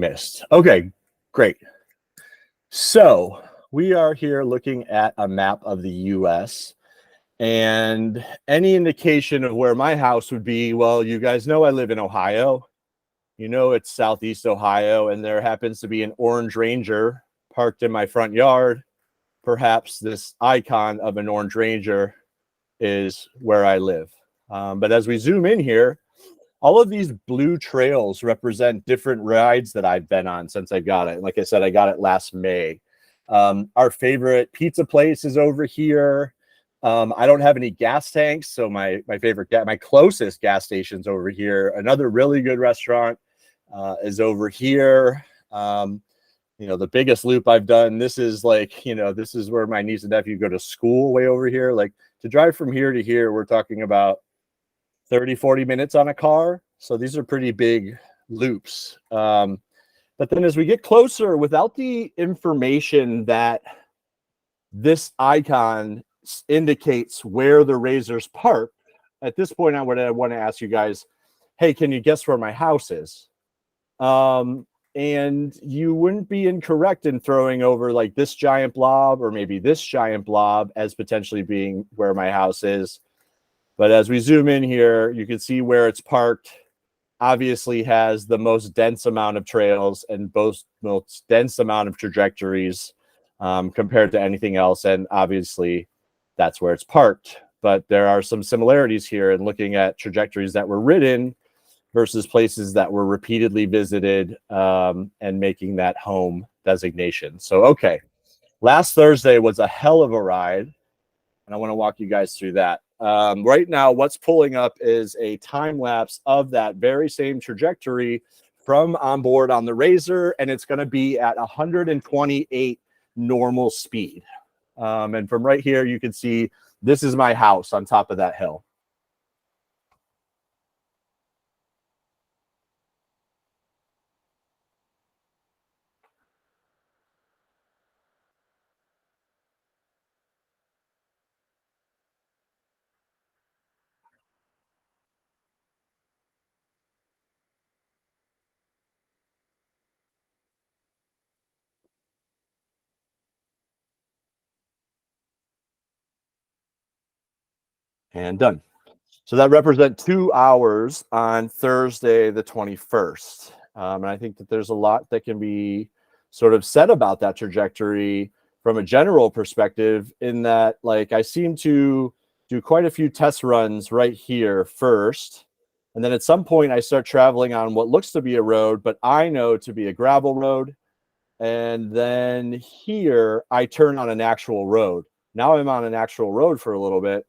Missed. Okay, great. So we are here looking at a map of the US, and any indication of where my house would be, well, you guys know I live in Ohio. You know it's Southeast Ohio, and there happens to be an orange Ranger parked in my front yard. Perhaps this icon of an orange Ranger is where I live. But as we zoom in here, all of these blue trails represent different rides that I've been on since I got it. Like I said, I got it last May. Our favorite pizza place is over here. I don't have any gas tanks, so my closest gas station's over here. Another really good restaurant is over here. The biggest loop I've done, this is this is where my niece and nephew go to school, way over here. Like, to drive from here to here, we're talking about 30-40 minutes on a car. So these are pretty big loops. But then as we get closer, without the information that this icon indicates where the Razor's parked, at this point I want to ask you guys, hey, can you guess where my house is? And you wouldn't be incorrect in throwing over like this giant blob or maybe this giant blob as potentially being where my house is. But as we zoom in here, you can see where it's parked. Obviously has the most dense amount of trails and most dense amount of trajectories compared to anything else. And obviously that's where it's parked. But there are some similarities here in looking at trajectories that were ridden versus places that were repeatedly visited and making that home designation. So, okay, last Thursday was a hell of a ride, and I want to walk you guys through that. Right now, what's pulling up is a time lapse of that very same trajectory from on board on the Razor, and it's going to be at 128 normal speed. And from right here, you can see this is my house on top of that hill. And done. So that represents 2 hours on Thursday, the 21st. And I think that there's a lot that can be sort of said about that trajectory from a general perspective, in that, like, I seem to do quite a few test runs right here first. And then at some point I start traveling on what looks to be a road, but I know to be a gravel road. And then here I turn on an actual road. Now I'm on an actual road for a little bit.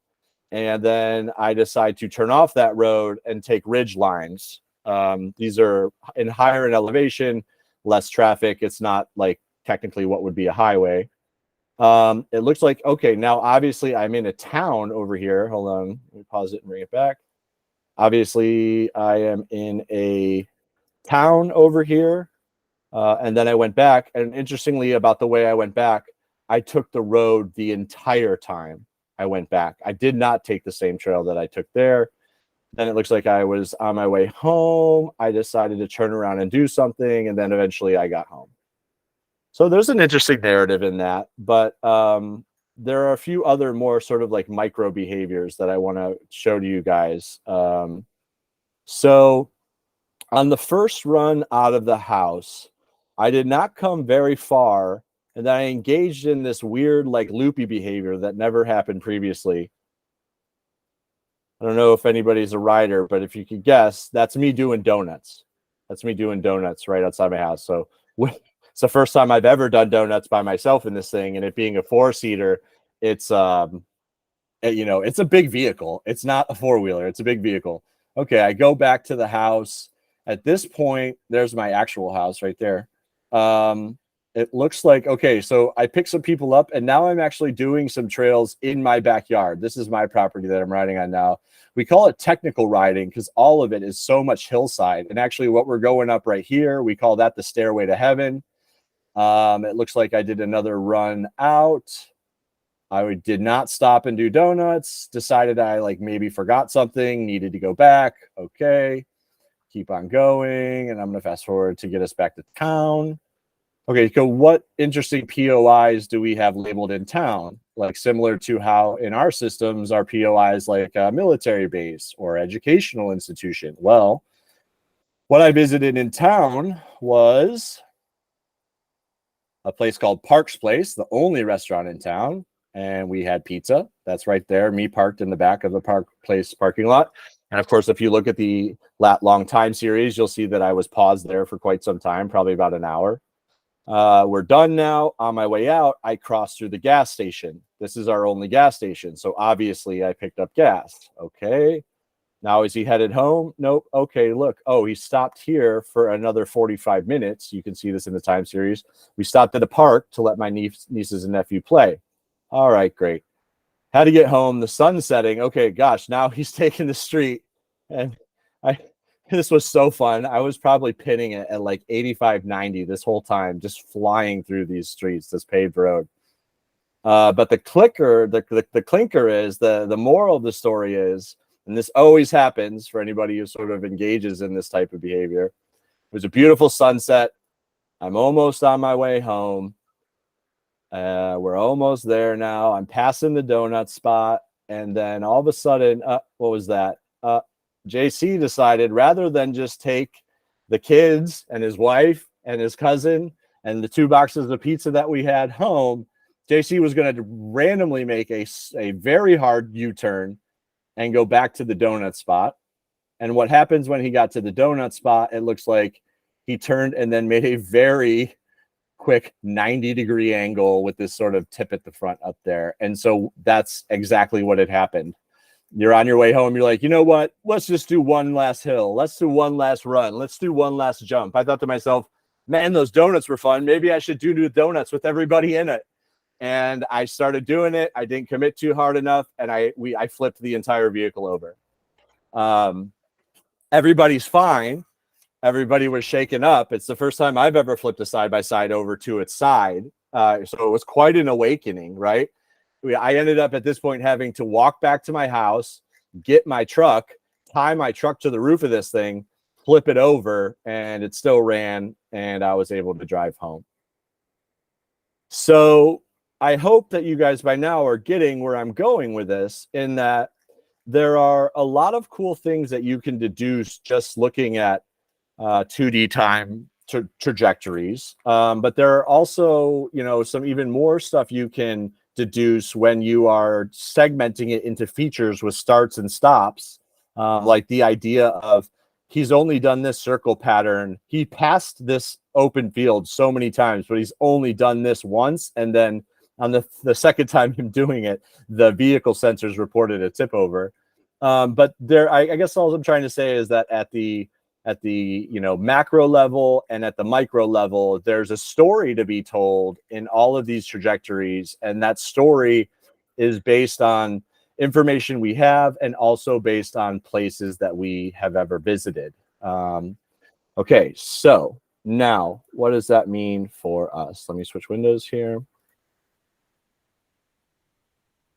And then I decide to turn off that road and take ridge lines. These are higher in elevation, less traffic. It's not like technically what would be a highway. It looks like, okay, now obviously I'm in a town over here. Hold on, let me pause it and bring it back. Obviously I am in a town over here. And then I went back, and interestingly about the way I went back, I took the road the entire time I went back. I did not take the same trail that I took there. Then it looks like I was on my way home. I decided to turn around and do something, and then eventually I got home. So there's an interesting narrative in that, but there are a few other more sort of like micro behaviors that I want to show to you guys. So on the first run out of the house, I did not come very far, and then I engaged in this weird, like, loopy behavior that never happened previously. I don't know if anybody's a rider, but if you could guess, that's me doing donuts. That's me doing donuts right outside my house. So it's the first time I've ever done donuts by myself in this thing, and it being a 4-seater, it's it's a big vehicle. It's not a 4-wheeler. It's a big vehicle. Okay, I go back to the house. At this point, there's my actual house right there. It looks like, okay, so I picked some people up, and now I'm actually doing some trails in my backyard. This is my property that I'm riding on now. We call it technical riding because all of it is so much hillside. And actually what we're going up right here, we call that the stairway to heaven. It looks like I did another run out. I did not stop and do donuts. Decided I maybe forgot something, needed to go back. Okay. keep on going, and I'm going to fast forward to get us back to town. Okay, so what interesting POIs do we have labeled in town? Like similar to how in our systems our POIs like a military base or educational institution. Well, what I visited in town was a place called Parks Place, the only restaurant in town, and we had pizza. That's right there, me parked in the back of the Park Place parking lot. And of course, if you look at the Lat Long Time series, you'll see that I was paused there for quite some time, probably about an hour. We're done now. On my way out, I crossed through the gas station. This is our only gas station. So obviously I picked up gas. Okay. Now, is he headed home? Nope. Okay, look. Oh, he stopped here for another 45 minutes. You can see this in the time series. We stopped at a park to let my nieces and nephew play. All right, great. Had to get home. The sun's setting. Okay, gosh, now he's taking the street. And this was so fun. I was probably pinning it at like 85, 90 this whole time, just flying through these streets, this paved road. But the clinker is the moral of the story is, and this always happens for anybody who sort of engages in this type of behavior. It was a beautiful sunset. I'm almost on my way home. We're almost there now. I'm passing the donut spot. And then all of a sudden, what was that? JC decided rather than just take the kids and his wife and his cousin and the 2 boxes of pizza that we had home, JC was going to randomly make a very hard U-turn and go back to the donut spot. And what happens when he got to the donut spot, it looks like he turned and then made a very quick 90-degree angle with this sort of tip at the front up there. And so that's exactly what had happened. You're on your way home. You're like, you know what? Let's just do one last hill. Let's do one last run. Let's do one last jump. I thought to myself, man, those donuts were fun. Maybe I should do donuts with everybody in it. And I started doing it. I didn't commit too hard enough, and I flipped the entire vehicle over. Everybody's fine. Everybody was shaken up. It's the first time I've ever flipped a side-by-side over to its side. So it was quite an awakening, right? I ended up at this point having to walk back to my house, get my truck, tie my truck to the roof of this thing, flip it over, and it still ran, and I was able to drive home. So I hope that you guys by now are getting where I'm going with this, in that there are a lot of cool things that you can deduce just looking at 2D time trajectories. But there are also, some even more stuff you can deduce when you are segmenting it into features with starts and stops. Like the idea of he's only done this circle pattern. He passed this open field so many times, but he's only done this once. And then on the second time him doing it, the vehicle sensors reported a tip over. But there, I guess all I'm trying to say is that at the macro level and at the micro level, there's a story to be told in all of these trajectories, and that story is based on information we have and also based on places that we have ever visited. Okay, so now what does that mean for us? Let me switch windows here.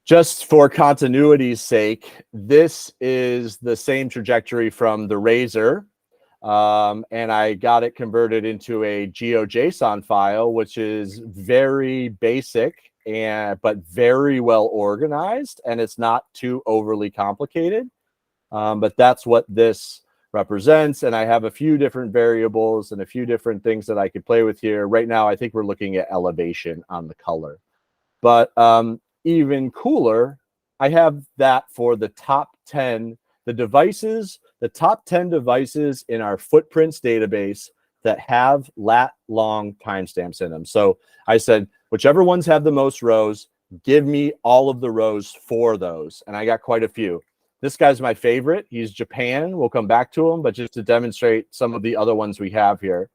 Just for continuity's sake, this is the same trajectory from the Razor. And I got it converted into a GeoJSON file, which is very basic but very well organized, and it's not too overly complicated. But that's what this represents, and I have a few different variables and a few different things that I could play with here. Right now, I think we're looking at elevation on the color. But even cooler, I have that for the top 10, the top 10 devices in our footprints database that have lat long timestamps in them. So I said, whichever ones have the most rows, give me all of the rows for those. And I got quite a few. This guy's my favorite. He's Japan. We'll come back to him, but just to demonstrate some of the other ones we have here.